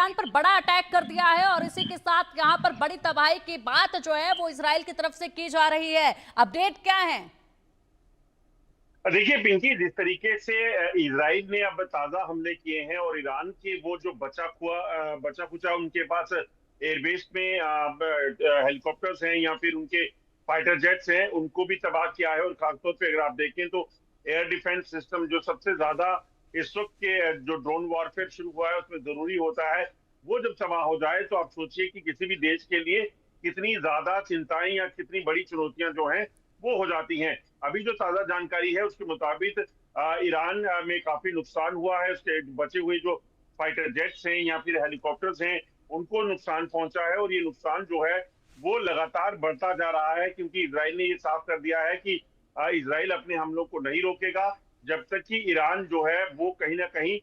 Iran पर बड़ा attack कर दिया है और इसी के साथ यहाँ पर बड़ी तबाही की बात जो है वो इजराइल की तरफ से की जा रही है। अपडेट क्या है? देखिए पिंकी, जिस तरीके से इजराइल ने अब ताजा हमले किए हैं और ईरान के वो जो बचा खुचा उनके पास एयरबेस में हेलीकॉप्टर्स हैं या फिर उनके फाइटर जेट्स हैं, उनको भी तबाह किया है। और खासतौर पे अगर आप देखें तो एयर डिफेंस सिस्टम जो सबसे ज्यादा इस वक्त के जो ड्रोन वॉरफेयर शुरू हुआ है उसमें जरूरी होता है, वो जब तबाह हो जाए तो आप सोचिए कि किसी भी देश के लिए कितनी ज्यादा चिंताएं या कितनी बड़ी चुनौतियां जो हैं वो हो जाती हैं। अभी जो ताजा जानकारी है उसके मुताबिक ईरान में काफी नुकसान हुआ है। उसके बचे हुए जो फाइटर जेट्स हैं या फिर हेलीकॉप्टर्स हैं उनको नुकसान पहुंचा है, और ये नुकसान जो है वो लगातार बढ़ता जा रहा है, क्योंकि इसराइल ने ये साफ कर दिया है कि इसराइल अपने हमलों को नहीं रोकेगा जब तक कि ईरान जो है वो कहीं ना कहीं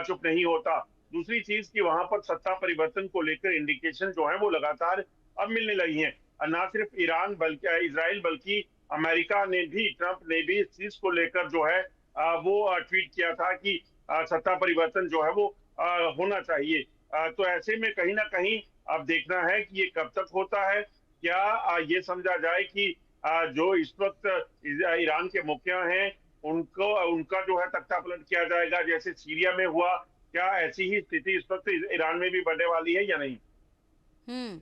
चुप नहीं होता। दूसरी चीज कि वहां पर सत्ता परिवर्तन को लेकर इंडिकेशन जो है वो लगातार अब मिलने लगी हैं। ना सिर्फ ईरान बल्कि इसराइल बल्कि अमेरिका ने भी, ट्रंप ने भी इस चीज को लेकर जो है वो ट्वीट किया था कि सत्ता परिवर्तन जो है वो होना चाहिए। तो ऐसे में कहीं ना कहीं अब देखना है कि ये कब तक होता है। क्या ये समझा जाए कि जो इस वक्त ईरान के मुखिया हैं उनको उनका जो है तख्ता पलट किया जाएगा जैसे सीरिया में हुआ? क्या ऐसी ही स्थिति इस वक्त ईरान में भी बढ़ने वाली है या नहीं? हम्म,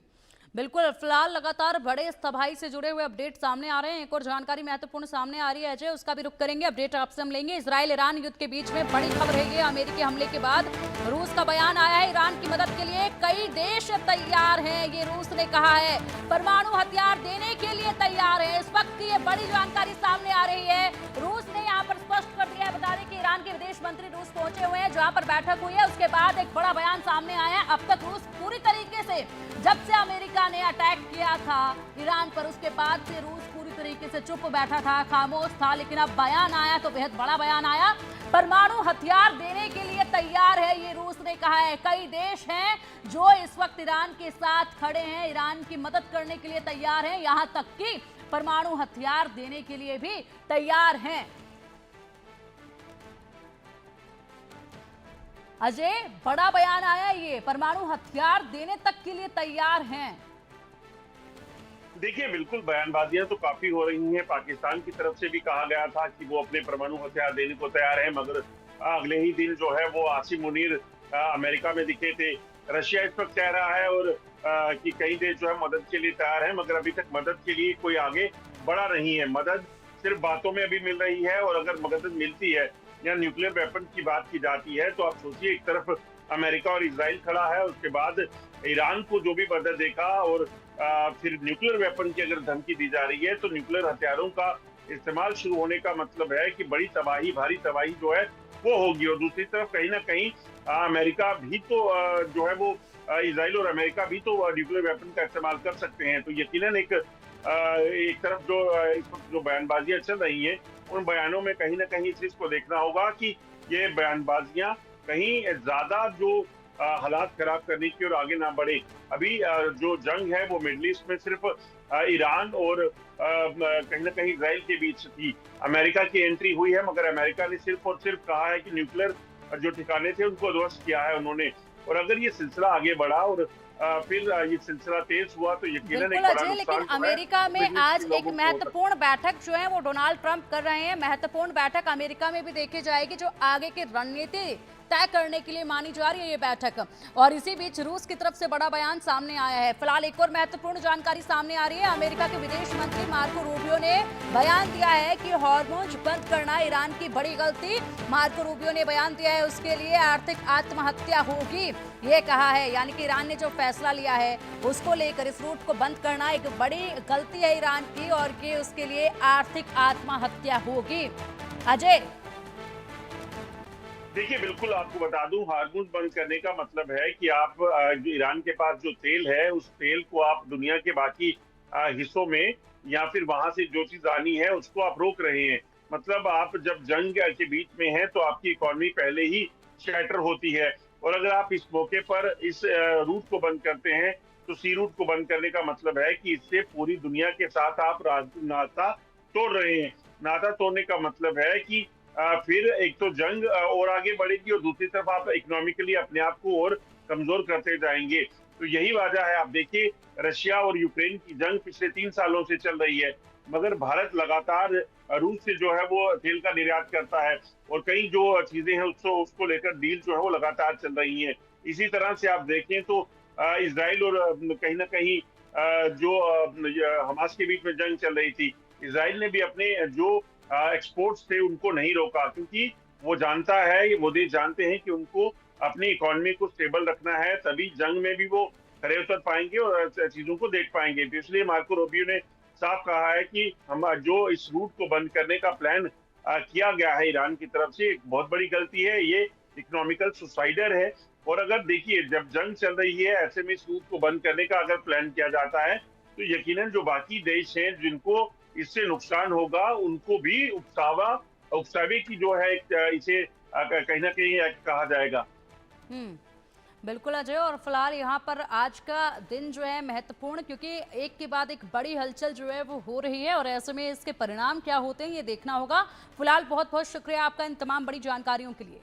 बिल्कुल। फिलहाल लगातार बड़े इस तबाही से जुड़े हुए अपडेट सामने आ रहे हैं। एक और जानकारी महत्वपूर्ण सामने आ रही है अजय, उसका भी रुख करेंगे। अपडेट आपसे हम लेंगे। इजराइल ईरान युद्ध के बीच में बड़ी खबर है ये। अमेरिकी हमले के बाद रूस का बयान आया है। ईरान की मदद के लिए कई देश तैयार हैं, ये रूस ने कहा है। परमाणु हथियार देने के लिए तैयार है। इस वक्त की ये बड़ी जानकारी सामने आ रही है। रूस ने यहाँ पर स्पष्ट कर दिया है। बता दें कि ईरान के विदेश मंत्री रूस पहुंचे हुए हैं, जहां पर बैठक हुई है। उसके बाद एक बड़ा बयान सामने आया है। अब तक रूस पूरी तरीके से, जब से अमेरिका ने अटैक किया था ईरान पर, उसके बाद से रूस पूरी तरीके से चुप बैठा था, खामोश था। लेकिन अब बयान आया तो बेहद बड़ा बयान आया। परमाणु हथियार देने के लिए तैयार है, ये रूस ने कहा है। कई देश हैं जो इस वक्त ईरान के साथ खड़े हैं, ईरान की मदद करने के लिए तैयार हैं, यहां तक कि परमाणु हथियार देने के लिए भी तैयार हैं। अजय, बड़ा बयान आया, ये परमाणु हथियार देने तक के लिए तैयार हैं। देखिए बिल्कुल, बयानबाजियां तो काफी हो रही हैं। पाकिस्तान की तरफ से भी कहा गया था कि वो अपने परमाणु हथियार देने को तैयार है, मगर अगले ही दिन जो है वो आसिम मुनीर अमेरिका में दिखे थे। रशिया इस वक्त कह रहा है और कि कई देश जो है मदद के लिए तैयार है, मगर अभी तक मदद के लिए कोई आगे बढ़ा नहीं है। मदद सिर्फ बातों में अभी मिल रही है, और अगर मदद मिलती है या न्यूक्लियर वेपन की बात की जाती है तो आप सोचिए, एक तरफ अमेरिका और इसराइल खड़ा है, उसके बाद ईरान को जो भी मदद देगा, और फिर न्यूक्लियर वेपन की अगर धमकी दी जा रही है तो न्यूक्लियर हथियारों का इस्तेमाल शुरू होने का मतलब है कि बड़ी तबाही, भारी तबाही जो है वो होगी। और दूसरी तरफ कहीं ना कहीं अमेरिका भी तो जो है वो इसराइल और अमेरिका भी तो न्यूक्लियर वेपन का इस्तेमाल कर सकते हैं। तो यकीनन एक तरफ जो इस वक्त जो बयानबाजियां चल रही हैं उन बयानों में कहीं ना कहीं इस चीज को देखना होगा कि ये बयानबाजियां कहीं ज्यादा जो हालात खराब करने की और आगे ना बढ़े। अभी जो जंग है वो मिडल ईस्ट में सिर्फ ईरान और कहीं ना कहीं इसराइल के बीच थी। अमेरिका की एंट्री हुई है, मगर अमेरिका ने सिर्फ और सिर्फ कहा है कि न्यूक्लियर जो ठिकाने थे उनको ध्वस्त किया है उन्होंने। और अगर ये सिलसिला आगे बढ़ा और फिर ये सिलसिला तेज हुआ तो यकीनन बिल्कुल एक बड़ा अजय, लेकिन नुकसान जो है अमेरिका में मिडल ईस्ट आज के एक लोगों को हो सकता महत्वपूर्ण बैठक जो है वो डोनाल्ड ट्रंप कर रहे हैं। महत्वपूर्ण बैठक अमेरिका में भी देखी जाएगी, जो आगे की रणनीति तय करने के लिए मानी जा रही है ये बैठक। और इसी बीच रूस की तरफ से बड़ा बयान सामने आया है। फिलहाल एक और महत्वपूर्ण जानकारी सामने आ रही है। अमेरिका के विदेश मंत्री मार्को रूबियो ने बयान दिया है कि हॉर्मुज बंद करना ईरान की बड़ी गलती। मार्को रूबियो ने बयान दिया है उसके लिए आर्थिक आत्महत्या होगी, ये कहा है। यानी कि ईरान ने जो फैसला लिया है उसको लेकर, इस रूट को बंद करना एक बड़ी गलती है ईरान की, और कि उसके लिए आर्थिक आत्महत्या होगी। अजय, देखिए बिल्कुल, आपको बता दूं, हार्मुज बंद करने का मतलब है कि आप जो ईरान के पास जो तेल है उस तेल को आप दुनिया के बाकी हिस्सों में या फिर वहां से जो चीज आनी है उसको आप रोक रहे हैं। मतलब आप जब जंग के बीच में हैं तो आपकी इकोनॉमी पहले ही शैटर होती है, और अगर आप इस मौके पर इस रूट को बंद करते हैं तो सी रूट को बंद करने का मतलब है कि इससे पूरी दुनिया के साथ आप नाता तोड़ रहे हैं। नाता तोड़ने का मतलब है कि फिर एक तो जंग और आगे बढ़ेगी, और दूसरी तरफ आप इकोनॉमिकली अपने आप को और कमजोर करते जाएंगे। तो यही वजह है। आप देखिए, रशिया और यूक्रेन की जंग पिछले 3 सालों से चल रही है, मगर भारत लगातार रूस से जो है वो तेल का निर्यात करता है, और कई जो चीजें हैं उसको उसको लेकर डील जो है वो लगातार चल रही है। इसी तरह से आप देखें तो इसराइल और कहीं ना कहीं जो हमास के बीच में जंग चल रही थी, इसराइल ने भी अपने जो एक्सपोर्ट्स थे उनको नहीं रोका, क्योंकि वो जानता है, वो देश जानते हैं कि उनको अपनी इकोनॉमी को स्टेबल रखना है, तभी जंग में भी वो खड़े उतर पाएंगे और चीजों को देख पाएंगे। तो इसलिए मार्को रूबियो ने साफ कहा है कि हम जो इस रूट को बंद करने का प्लान किया गया है ईरान की तरफ से, एक बहुत बड़ी गलती है। ये इकोनॉमिकल सुसाइडर है। और अगर देखिए, जब जंग चल रही है, ऐसे में इस रूट को बंद करने का अगर प्लान किया जाता है, तो यकीनन जो बाकी देश हैं जिनको इससे नुकसान होगा, उनको भी उकसावे की जो है इसे कहीं ना कहीं कहा जाएगा। बिल्कुल अजय, और फिलहाल यहाँ पर आज का दिन जो है महत्वपूर्ण, क्योंकि एक के बाद एक बड़ी हलचल जो है वो हो रही है और ऐसे में इसके परिणाम क्या होते हैं ये देखना होगा। फिलहाल बहुत बहुत शुक्रिया आपका इन तमाम बड़ी जानकारियों के लिए।